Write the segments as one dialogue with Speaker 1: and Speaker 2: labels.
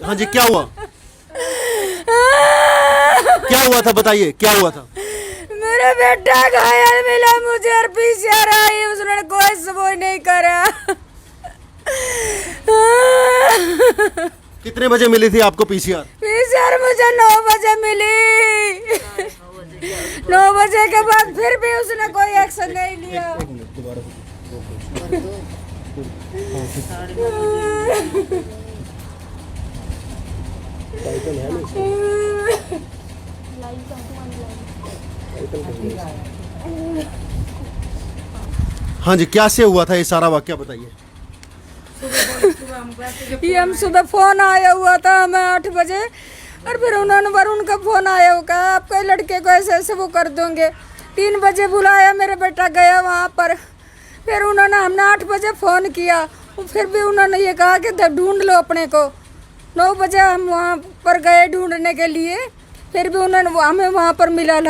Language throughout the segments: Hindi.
Speaker 1: हाँ जी, क्या हुआ? क्या हुआ था, बताइए क्या हुआ था?
Speaker 2: मेरा बेटा घायल मिला मुझे और पीसीआर आई, उसने कोई सबूत नहीं करा।
Speaker 1: कितने बजे मिली थी आपको पीसीआर?
Speaker 2: पीसीआर मुझे 9 बजे मिली। 9 बजे के बाद फिर भी उसने कोई एक्शन नहीं लिया।
Speaker 1: हाँ जी, क्या से हुआ था ये सारा वाकया, बताइए।
Speaker 2: ये हम सुबह फोन आया हुआ था हमें 8 बजे, और फिर उन्होंने वरुण का फोन आया हुआ, कहा आपके लड़के को ऐसे ऐसे वो कर दोगे। 3 बजे बुलाया, मेरा बेटा गया वहाँ पर। फिर उन्होंने हमने 8 बजे फ़ोन किया, फिर भी उन्होंने ये कहा कि ढूंढ लो अपने को। 9 बजे हम वहाँ पर गए ढूंढने के लिए, फिर भी उन्होंने हमें वहाँ पर मिला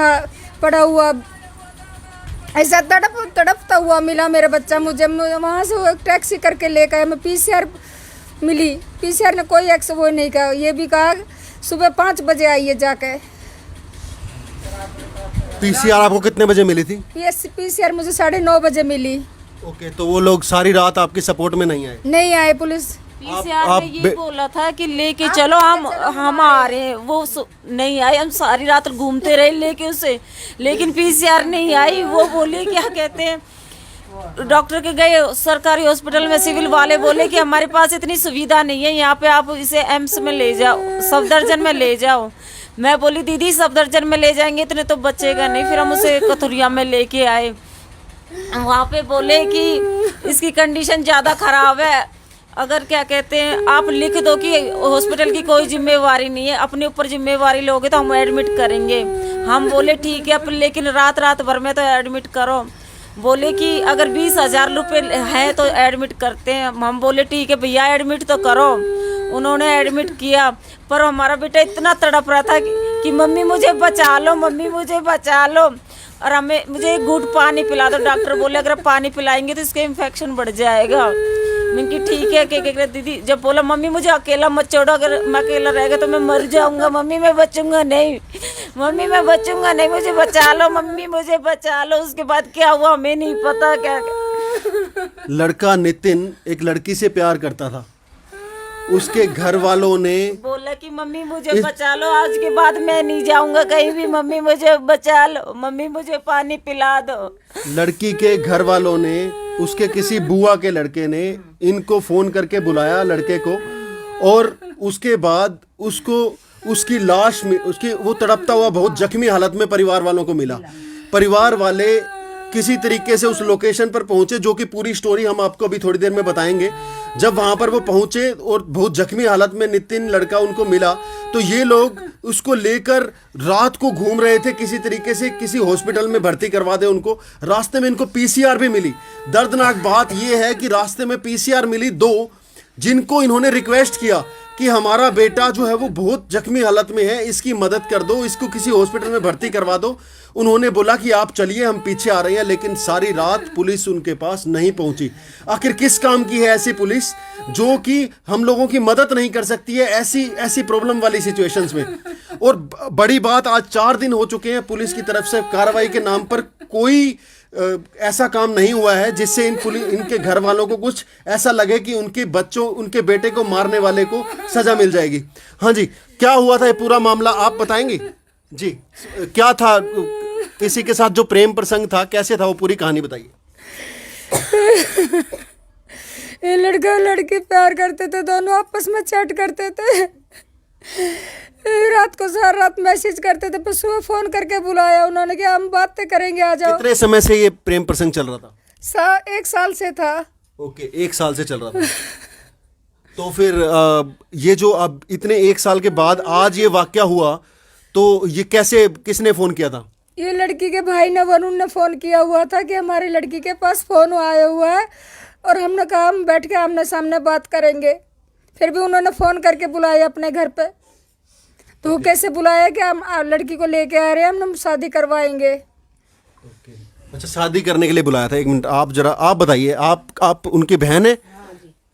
Speaker 2: पड़ा हुआ, ऐसा तड़पता हुआ मिला मेरा बच्चा मुझे। वहाँ से वो टैक्सी करके ले गए, हमें पीसीआर मिली। पीसीआर ने कोई एक्स वो नहीं कहा, ये भी कहा सुबह 5 बजे आइए जाके।
Speaker 1: पीसीआर आपको कितने बजे मिली थी?
Speaker 2: ये पीसीआर मुझे 9:30 बजे मिली।
Speaker 1: ओके, तो वो लोग सारी रात आपके सपोर्ट में नहीं आए?
Speaker 2: नहीं आए पुलिस।
Speaker 3: पीसीआर ने ये बोला था कि लेके चलो, हम आ रहे हैं, वो नहीं आए। हम सारी रात घूमते रहे लेके उसे, लेकिन पीसीआर नहीं आई। वो बोली क्या कहते हैं, डॉक्टर के गए सरकारी हॉस्पिटल में, सिविल वाले बोले कि हमारे पास इतनी सुविधा नहीं है यहाँ पे, आप इसे एम्स में ले जाओ, सफदरजंग में ले जाओ। मैं बोली दीदी सफदरजंग में ले जाएंगे इतने तो बचेगा नहीं। फिर हम उसे कथुरिया में लेके आए। वहाँ पे बोले कि इसकी कंडीशन ज़्यादा ख़राब है, अगर क्या कहते हैं आप लिख दो कि हॉस्पिटल की कोई जिम्मेवारी नहीं है, अपने ऊपर जिम्मेवारी लोगे तो हम एडमिट करेंगे। हम बोले ठीक है, लेकिन रात भर में तो एडमिट करो। बोले कि अगर 20,000 रुपये है तो एडमिट करते हैं। हम बोले ठीक है भैया एडमिट तो करो। उन्होंने एडमिट किया, पर हमारा बेटा इतना तड़प रहा था कि मम्मी मुझे बचा लो, मम्मी मुझे बचा लो, और मुझे एक घूंट पानी पिला दो। डॉक्टर बोले अगर पानी पिलाएंगे तो इसके इन्फेक्शन बढ़ जाएगा। मैंने कि ठीक है के दीदी। जब बोला मम्मी मुझे अकेला मत छोड़ो, अगर मैं अकेला रहेगा तो मैं मर जाऊंगा, मम्मी मैं बचूंगा नहीं, मम्मी मैं बचूंगा नहीं, मुझे बचा लो मम्मी, मुझे बचा लो। उसके बाद क्या हुआ हमें नहीं पता। क्या
Speaker 1: लड़का नितिन एक लड़की से प्यार करता था, उसके घर वालों ने
Speaker 3: बोला कि मम्मी मुझे बचा लो, आज के बाद मैं नहीं जाऊंगा कहीं भी, मम्मी मुझे बचा लो, मम्मी मुझे पानी पिला दो।
Speaker 1: लड़की के घर वालों ने, उसके किसी बुआ के लड़के ने इनको फोन करके बुलाया लड़के को, और उसके बाद उसकी लाश में वो तड़पता हुआ बहुत जख्मी हालत में परिवार वालों को मिला। परिवार वाले किसी तरीके से उस लोकेशन पर पहुंचे, जो कि पूरी स्टोरी हम आपको अभी थोड़ी देर में बताएंगे। जब वहां पर वो पहुंचे और बहुत जख्मी हालत में नितिन लड़का उनको मिला, तो ये लोग उसको लेकर रात को घूम रहे थे, किसी तरीके से किसी हॉस्पिटल में भर्ती करवा दे उनको। रास्ते में इनको पीसीआर भी मिली। दर्दनाक बात यह है कि रास्ते में पीसीआर मिली 2, जिनको इन्होंने रिक्वेस्ट किया कि हमारा बेटा जो है वो बहुत जख्मी हालत में है, इसकी मदद कर दो, इसको किसी हॉस्पिटल में भर्ती करवा दो। उन्होंने बोला कि आप चलिए हम पीछे आ रहे हैं, लेकिन सारी रात पुलिस उनके पास नहीं पहुंची। आखिर किस काम की है ऐसी पुलिस जो कि हम लोगों की मदद नहीं कर सकती है ऐसी प्रॉब्लम वाली सिचुएशंस में। और बड़ी बात, आज 4 दिन हो चुके हैं पुलिस की तरफ से कार्रवाई के नाम पर कोई ऐसा काम नहीं हुआ है जिससे इनके घर वालों को कुछ ऐसा लगे कि उनके बेटे को मारने वाले को सजा मिल जाएगी। हाँ जी, क्या हुआ था ये पूरा मामला आप बताएंगे जी? क्या था, किसी के साथ जो प्रेम प्रसंग था, कैसे था वो पूरी कहानी बताइए।
Speaker 2: ये लड़का और लड़की प्यार करते थे, दोनों आपस में चैट करते थे, रात को सारी रात मैसेज करते थे, पर सुबह फोन करके बुलाया उन्होंने कि हम बातें करेंगे, आ जाओ।
Speaker 1: कितने समय से ये प्रेम प्रसंग चल रहा था?
Speaker 2: 1 साल से था।
Speaker 1: ओके, 1 साल से चल रहा था। तो फिर ये जो अब इतने 1 साल के बाद आज ये वाकया हुआ, तो ये कैसे, किसने फोन किया था?
Speaker 2: ये लड़की के भाई ने, वरुण ने फोन किया हुआ था कि हमारी लड़की के पास फोन आया हुआ है, और हमने कहा हम बैठ के आमने सामने बात करेंगे। फिर भी उन्होंने फोन करके बुलाया अपने घर पे। तो कैसे बुलाया कि हम लड़की को लेके आ रहे हैं, हम शादी करवाएंगे।
Speaker 1: अच्छा, शादी करने के लिए बुलाया था। एक मिनट, आप जरा आप बताइए, आप उनकी बहन है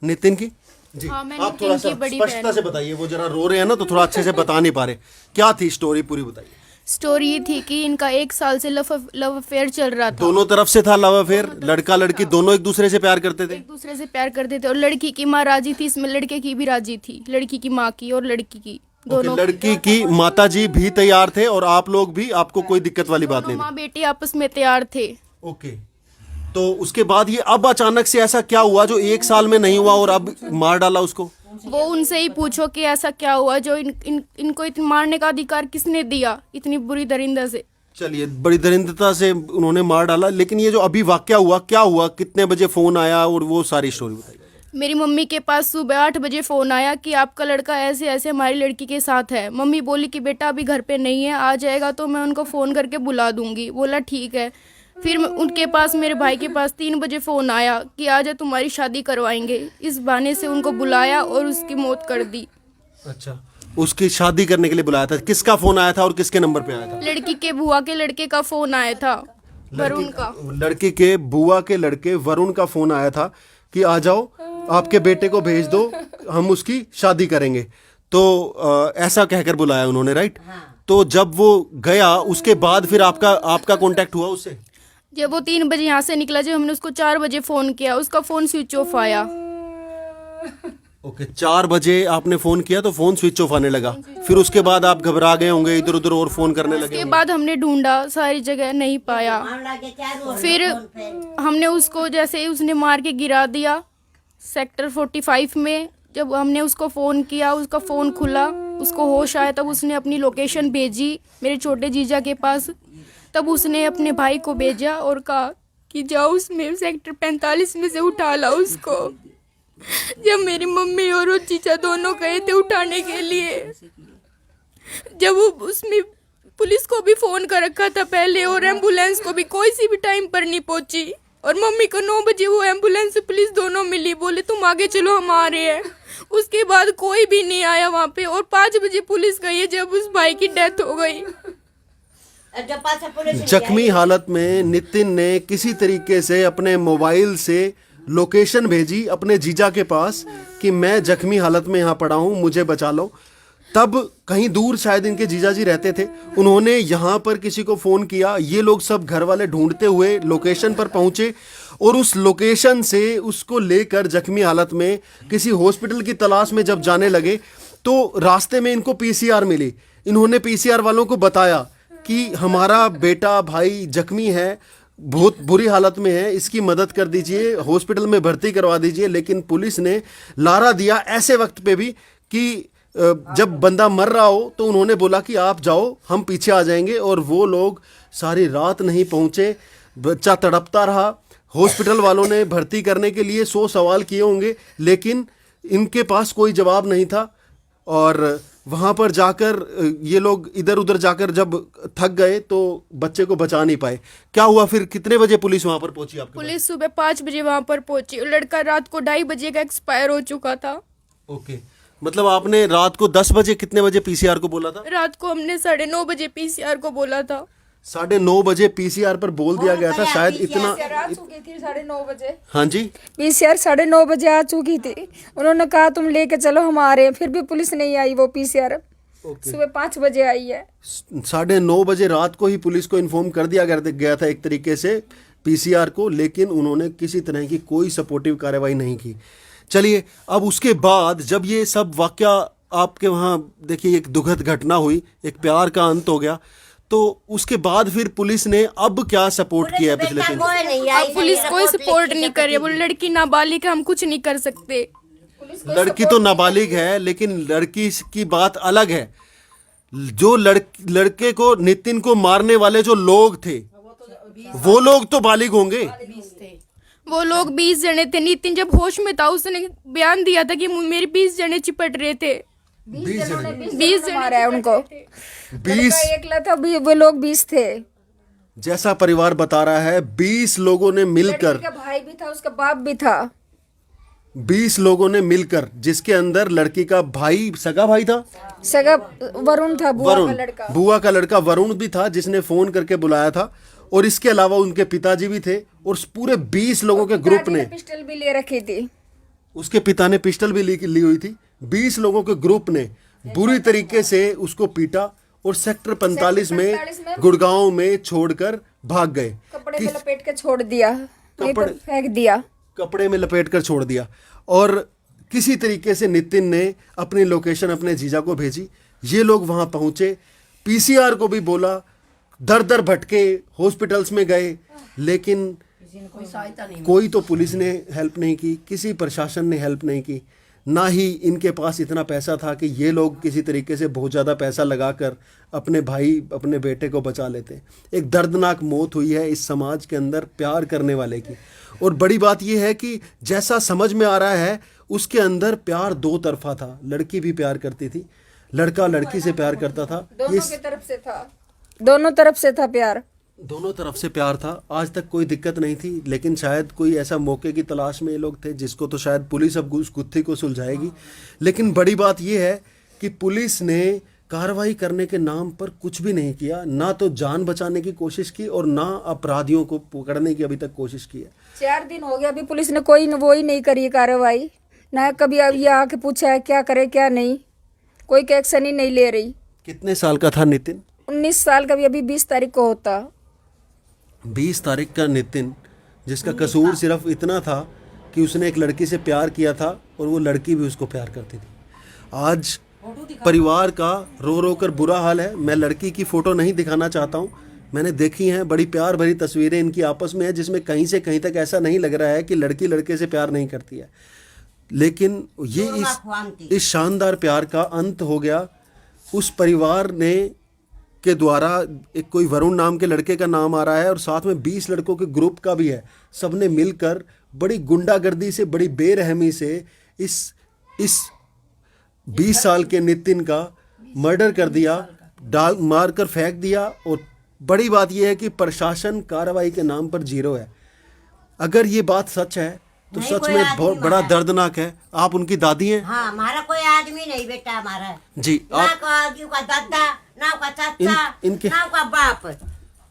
Speaker 1: नितिन की? जी,
Speaker 4: हाँ, मैं
Speaker 1: आप
Speaker 4: नितिन
Speaker 1: थोड़ा
Speaker 4: की
Speaker 1: सा
Speaker 4: बड़ी
Speaker 1: स्पष्टता
Speaker 4: बहन
Speaker 1: से बताइए, वो जरा रो रहे हैं ना तो थोड़ा अच्छे से बता नहीं पा रहे। क्या थी स्टोरी, पूरी बताइए।
Speaker 4: स्टोरी ये थी कि इनका 1 साल से लव अफेयर चल रहा था।
Speaker 1: दोनों तरफ से था लव अफेयर? लड़का लड़की दोनों एक दूसरे से प्यार करते थे?
Speaker 4: एक दूसरे से प्यार करते थे और लड़की की माँ राजी थी इसमें, लड़के की भी राजी थी, लड़की की माँ की और लड़की की दोनों।
Speaker 1: लड़की की माता जी भी तैयार थे और आप लोग भी, आपको कोई दिक्कत वाली बात नहीं थी?
Speaker 4: माँ बेटी आपस में तैयार थे।
Speaker 1: ओके, तो उसके बाद ये अब अचानक से ऐसा क्या हुआ जो 1 साल में नहीं हुआ और अब मार डाला उसको?
Speaker 4: वो उनसे ही पूछो कि ऐसा क्या हुआ जो इनको इतने मारने का अधिकार किसने दिया, इतनी बुरी दरिंदा से।
Speaker 1: चलिए, बड़ी दरिंदता से उन्होंने मार डाला, लेकिन ये जो अभी वाकया हुआ, क्या हुआ, कितने बजे फोन आया और वो सारी स्टोरी बताइए।
Speaker 4: मेरी मम्मी के पास सुबह 8 बजे फ़ोन आया कि आपका लड़का ऐसे ऐसे हमारी लड़की के साथ है। मम्मी बोली कि बेटा अभी घर पे नहीं है, आ जाएगा तो मैं उनको फ़ोन करके बुला दूंगी। बोला ठीक है। फिर उनके पास, मेरे भाई के पास 3 बजे फ़ोन आया कि आ जा तुम्हारी शादी करवाएंगे। इस बहाने से उनको बुलाया और उसकी मौत कर दी।
Speaker 1: अच्छा, उसकी शादी करने के लिए बुलाया था? किसका फोन आया था और किसके नंबर पे आया था?
Speaker 4: लड़की के बुआ के लड़के का फ़ोन आया था, वरुण का।
Speaker 1: लड़की के बुआ के लड़के वरुण का फोन आया था कि आ जाओ, आपके बेटे को भेज दो, हम उसकी शादी करेंगे। तो ऐसा कहकर बुलाया उन्होंने, राइट? तो जब वो गया उसके बाद फिर आपका कांटेक्ट हुआ उससे?
Speaker 4: जब वो 3 बजे यहाँ से निकला, जब हमने उसको 4 बजे फ़ोन किया, उसका फ़ोन स्विच ऑफ आया।
Speaker 1: ओके, 4 बजे आपने फोन किया तो फोन स्विच ऑफ आने लगा। फिर उसके बाद आप घबरा गए होंगे, इधर उधर और फोन करने लगे
Speaker 4: उसके बाद हमने ढूंढा सारी जगह, नहीं पाया। फिर हमने उसको, जैसे ही उसने मार के गिरा दिया सेक्टर 45 में, जब हमने उसको फ़ोन किया, उसका फ़ोन खुला, उसको होश आया, तब उसने अपनी लोकेशन भेजी मेरे छोटे जीजा के पास। तब उसने अपने भाई को भेजा और कहा कि जाओ उसमें सेक्टर 45 में से उठा ला उसको। जब मेरी मम्मी और वो जीजा दोनों गए थे उठाने के लिए, जब वो उसमें पुलिस को भी फ़ोन कर रखा था पहले और एम्बुलेंस को भी, कोई सी भी टाइम पर नहीं पहुंची। और मम्मी को 9 बजे वो एम्बुलेंस से पुलिस दोनों मिली, बोले तुम आगे चलो हम आ रहे हैं। उसके बाद कोई भी नहीं आया वहाँ पे और 5 बजे पुलिस गई है जब उस भाई की डेथ हो गई।
Speaker 1: जख्मी हालत में नितिन ने किसी तरीके से अपने मोबाइल से लोकेशन भेजी अपने जीजा के पास कि मैं जख्मी हालत में यहाँ पड़ा हूँ, मुझे बचा लो। तब कहीं दूर शायद इनके जीजा जी रहते थे, उन्होंने यहाँ पर किसी को फ़ोन किया। ये लोग सब घर वाले ढूंढते हुए लोकेशन पर पहुँचे और उस लोकेशन से उसको लेकर जख्मी हालत में किसी हॉस्पिटल की तलाश में जब जाने लगे तो रास्ते में इनको पीसीआर मिली। इन्होंने पीसीआर वालों को बताया कि हमारा बेटा भाई जख्मी है, बहुत बुरी हालत में है, इसकी मदद कर दीजिए, हॉस्पिटल में भर्ती करवा दीजिए। लेकिन पुलिस ने लारा दिया ऐसे वक्त पे भी कि जब बंदा मर रहा हो तो उन्होंने बोला कि आप जाओ, हम पीछे आ जाएंगे। और वो लोग सारी रात नहीं पहुंचे, बच्चा तड़पता रहा। हॉस्पिटल वालों ने भर्ती करने के लिए 100 सवाल किए होंगे, लेकिन इनके पास कोई जवाब नहीं था। और वहाँ पर जाकर ये लोग इधर उधर जाकर जब थक गए तो बच्चे को बचा नहीं पाए। क्या हुआ फिर, कितने बजे पुलिस वहाँ पर पहुंची आपके पास?
Speaker 4: पुलिस सुबह 5 बजे वहाँ पर पहुंची और लड़का रात को 2:30 बजे का एक्सपायर हो चुका था।
Speaker 1: ओके, मतलब आपने रात को 10 बजे, कितने बजे पीसीआर को बोला था?
Speaker 4: रात को हमने 9:30 बजे पीसीआर को बोला था।
Speaker 1: 9:30 बजे पीसीआर पर बोल दिया गया था शायद, इतना।
Speaker 2: आ चुकी थी 9:30 बजे।
Speaker 1: हाँ जी,
Speaker 2: पीसीआर 9:30 बजे आ चुकी थी। उन्होंने कहा तुम लेके चलो हम आ रहे हैं, फिर भी पुलिस नहीं आई। वो पीसीआर सुबह 5 बजे आई है।
Speaker 1: 9:30 बजे रात को ही पुलिस को इन्फॉर्म कर दिया गया था एक तरीके से पीसीआर को, लेकिन उन्होंने किसी तरह की कोई सपोर्टिव कार्रवाई नहीं की। चलिए, अब उसके बाद जब ये सब वाकया आपके वहाँ, देखिए एक दुखद घटना हुई, एक प्यार का अंत हो गया, तो उसके बाद फिर पुलिस ने अब क्या सपोर्ट किया है पिछले 3 दिन?
Speaker 4: अब पुलिस कोई सपोर्ट नहीं कर रही है, वो लड़की नाबालिग है, हम कुछ नहीं कर सकते।
Speaker 1: लड़की तो नाबालिग है, लेकिन लड़की की बात अलग है। जो लड़के को, नितिन को मारने वाले जो लोग थे, वो लोग तो बालिग होंगे।
Speaker 4: वो लोग 20 जने थे। नितिन जब होश में था उसने बयान दिया था कि मेरे 20 जने चिपट रहे थे। 20 जने
Speaker 2: मारा है उनको।
Speaker 1: 20
Speaker 2: एकला था, वो लोग 20 थे।
Speaker 1: जैसा परिवार बता रहा है, 20 लोगों ने मिलकर,
Speaker 2: लड़की का भाई भी था, उसका बाप भी था।
Speaker 1: 20 लोगों ने मिलकर, जिसके अंदर लड़की का भाई, सगा भाई था,
Speaker 2: सगा वरुण था, बुआ का लड़का।
Speaker 1: बुआ का लड़का वरुण भी था, जिसने फोन करके बुलाया था। और इसके अलावा उनके पिताजी भी थे और पूरे 20 लोगों के ग्रुप ने,
Speaker 2: पिस्टल भी ले रखी थी,
Speaker 1: उसके पिता ने पिस्टल भी ली हुई थी। 20 लोगों के ग्रुप ने बुरी तरीके से उसको पीटा और सेक्टर 45 में गुड़गांव में छोड़कर भाग गए।
Speaker 2: कपड़े में लपेट के छोड़ दिया, नहीं तो फेंक दिया,
Speaker 1: कपड़े में लपेट कर छोड़ दिया। और किसी तरीके से नितिन ने अपनी लोकेशन अपने जीजा को भेजी। ये लोग वहां पहुंचे, पीसीआर को भी बोला, दर दर भटके, हॉस्पिटल्स में गए, लेकिन कोई तो पुलिस ने हेल्प नहीं की, किसी प्रशासन ने हेल्प नहीं की, ना ही इनके पास इतना पैसा था कि ये लोग किसी तरीके से बहुत ज़्यादा पैसा लगाकर अपने भाई, अपने बेटे को बचा लेते। एक दर्दनाक मौत हुई है इस समाज के अंदर प्यार करने वाले की। और बड़ी बात यह है कि जैसा समझ में आ रहा है उसके अंदर प्यार दो तरफा था। लड़की भी प्यार करती थी, लड़का लड़की से प्यार करता था,
Speaker 2: दोनों की तरफ से था, दोनों तरफ से था प्यार,
Speaker 1: दोनों तरफ से प्यार था। आज तक कोई दिक्कत नहीं थी, लेकिन शायद कोई ऐसा मौके की तलाश में ये लोग थे जिसको तो शायद पुलिस अब उस गुत्थी को सुलझाएगी। लेकिन बड़ी बात यह है कि पुलिस ने कार्रवाई करने के नाम पर कुछ भी नहीं किया, ना तो जान बचाने की कोशिश की और ना अपराधियों को पकड़ने की अभी तक कोशिश की है।
Speaker 2: 4 दिन हो गया, अभी पुलिस ने कोई वो ही नहीं करी कार्रवाई, ना कभी अब ये आके पूछा है क्या करे क्या नहीं, कोई एक्शन ही नहीं ले रही।
Speaker 1: कितने साल का था नितिन?
Speaker 2: 19 साल का भी अभी 20 तारीख को होता।
Speaker 1: 20 तारीख का नितिन, जिसका कसूर सिर्फ इतना था कि उसने एक लड़की से प्यार किया था और वो लड़की भी उसको प्यार करती थी। आज परिवार का रो रो कर बुरा हाल है। मैं लड़की की फ़ोटो नहीं दिखाना चाहता हूँ, मैंने देखी हैं, बड़ी प्यार भरी तस्वीरें इनकी आपस में है, जिसमें कहीं से कहीं तक ऐसा नहीं लग रहा है कि लड़की लड़के से प्यार नहीं करती है। लेकिन ये इस शानदार प्यार का अंत हो गया। उस परिवार ने के द्वारा, एक कोई वरुण नाम के लड़के का नाम आ रहा है और साथ में 20 लड़कों के ग्रुप का भी है, सब ने मिलकर बड़ी गुंडागर्दी से, बड़ी बेरहमी से इस 20 साल के नितिन का मर्डर कर दिया, मार कर फेंक दिया। और बड़ी बात यह है कि प्रशासन कार्रवाई के नाम पर जीरो है। अगर ये बात सच है तो सच में बहुत बड़ा दर्दनाक है। आप उनकी दादी हैं?
Speaker 5: हाँ, हमारा कोई आदमी नहीं बेटा हमारा
Speaker 1: जी।
Speaker 5: ना का दादा, ना का चाचा,
Speaker 1: इनके
Speaker 5: ना का बाप।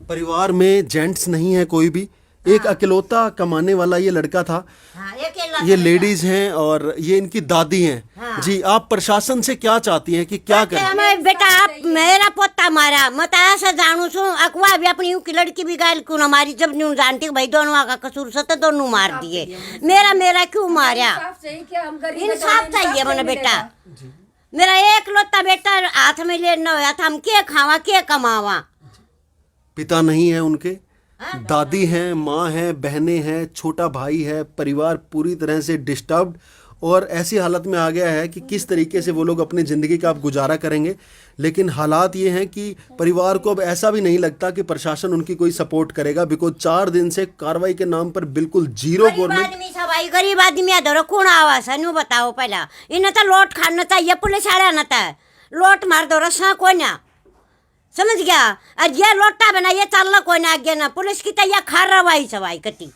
Speaker 1: परिवार में जेंट्स नहीं है कोई भी, एक अकेलौता कमाने वाला ये लड़का था।
Speaker 5: हाँ, अकेला
Speaker 1: ये लेडीज हैं और ये इनकी दादी हैं।
Speaker 5: हाँ।
Speaker 1: जी, आप प्रशासन से क्या चाहती हैं कि क्या करें?
Speaker 5: हमें बेटा आप मेरा पोता मारा, मत ऐसा जानू सु अकवा भी अपनी की लड़की भी गायल क्यों न मारी, जब न्यू जानती भाई दोनों का कसूर सत दोनों मार दिए, मेरा क्यों मारा? इंसाफ चाहिए मैंने बेटा। मेरा एक लोता बेटा हाथ में लेना होया था, हम के खावा के कमावा।
Speaker 1: पिता नहीं है उनके, दादी हैं, माँ हैं, बहनें हैं, छोटा भाई है। परिवार पूरी तरह से डिस्टर्ब्ड और ऐसी हालत में आ गया है कि किस तरीके से वो लोग अपनी ज़िंदगी का अब गुजारा करेंगे। लेकिन हालात ये हैं कि परिवार को अब ऐसा भी नहीं लगता कि प्रशासन उनकी कोई सपोर्ट करेगा, बिकॉज 4 दिन से कार्रवाई के नाम पर बिल्कुल जीरो गवर्नमेंट।
Speaker 5: गरीब आदमी धरो कौन आवास है नु बताओ पहला। इन्हें तो लोट खाना चाहिए, पुलिस आया न था लोट मार दो रसा को ना, समझ गया? और ये लोटा बना ये चल को ना आगे ना पुलिस की तैयार खा रवाई सवाई कटी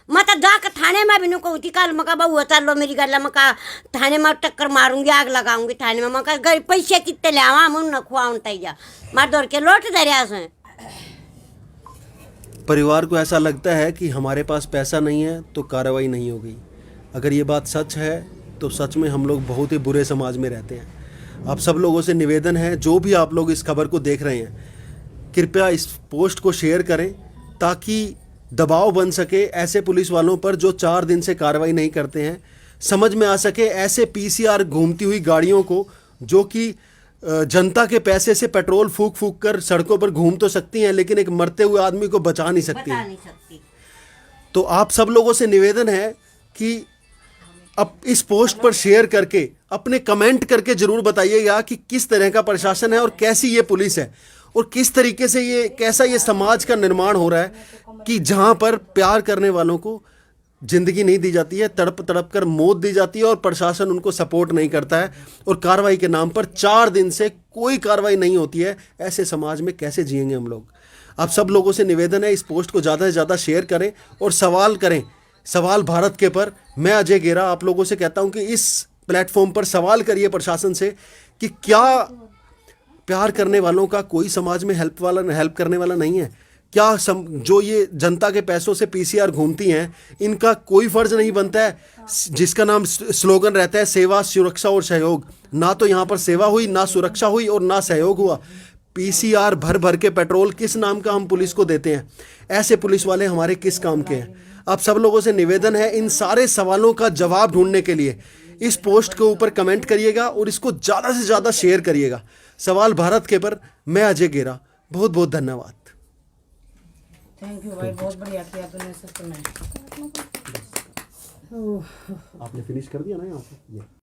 Speaker 5: मत जाकर थाने में भी नु कहती कल मका बहु चल लो मेरी गल मका थाने में टक्कर मारूंगी, आग लगाऊंगी थाने में, मका गरीब पैसे कितने ले आवा मुन न खुआऊं तैया मार दौड़ के लोट दरिया से।
Speaker 1: परिवार को ऐसा लगता है कि हमारे पास पैसा नहीं है तो कार्रवाई नहीं होगी। अगर ये बात सच है तो सच में हम लोग बहुत ही बुरे समाज में रहते हैं। आप सब लोगों से निवेदन है, जो भी आप लोग इस खबर को देख रहे हैं, कृपया इस पोस्ट को शेयर करें ताकि दबाव बन सके ऐसे पुलिस वालों पर जो 4 दिन से कार्रवाई नहीं करते हैं। समझ में आ सके ऐसे पीसीआर घूमती हुई गाड़ियों को जो कि जनता के पैसे से पेट्रोल फूक फूक कर सड़कों पर घूम तो सकती हैं लेकिन एक मरते हुए आदमी को बचा नहीं सकती। तो आप सब लोगों से निवेदन है कि अब इस पोस्ट पर शेयर करके अपने कमेंट करके जरूर बताइएगा कि किस तरह का प्रशासन है और कैसी ये पुलिस है और किस तरीके से ये कैसा ये समाज का निर्माण हो रहा है कि जहां पर प्यार करने वालों को जिंदगी नहीं दी जाती है, तड़प तड़प कर मौत दी जाती है और प्रशासन उनको सपोर्ट नहीं करता है और कार्रवाई के नाम पर 4 दिन से कोई कार्रवाई नहीं होती है। ऐसे समाज में कैसे जिएंगे हम लोग? आप सब लोगों से निवेदन है इस पोस्ट को ज़्यादा से ज़्यादा शेयर करें और सवाल करें, सवाल भारत के पर। मैं अजय गेरा आप लोगों से कहता हूं कि इस प्लेटफॉर्म पर सवाल करिए प्रशासन से कि क्या प्यार करने वालों का कोई समाज में हेल्प करने वाला नहीं है? जो ये जनता के पैसों से पीसीआर घूमती हैं, इनका कोई फर्ज नहीं बनता है, जिसका नाम स्लोगन रहता है सेवा, सुरक्षा और सहयोग। ना तो यहाँ पर सेवा हुई, ना सुरक्षा हुई और ना सहयोग हुआ। पीसीआर भर भर के पेट्रोल किस नाम का हम पुलिस को देते हैं? ऐसे पुलिस वाले हमारे किस काम के हैं? आप सब लोगों से निवेदन है, इन सारे सवालों का जवाब ढूंढने के लिए इस पोस्ट के ऊपर कमेंट करिएगा और इसको ज़्यादा से ज़्यादा शेयर करिएगा। सवाल भारत के पर मैं अजय गेरा, बहुत बहुत धन्यवाद।
Speaker 6: थैंक यू भाई, बहुत बढ़िया किया तूने सिस्टम में।
Speaker 1: आपने फिनिश कर दिया ना यहाँ पे?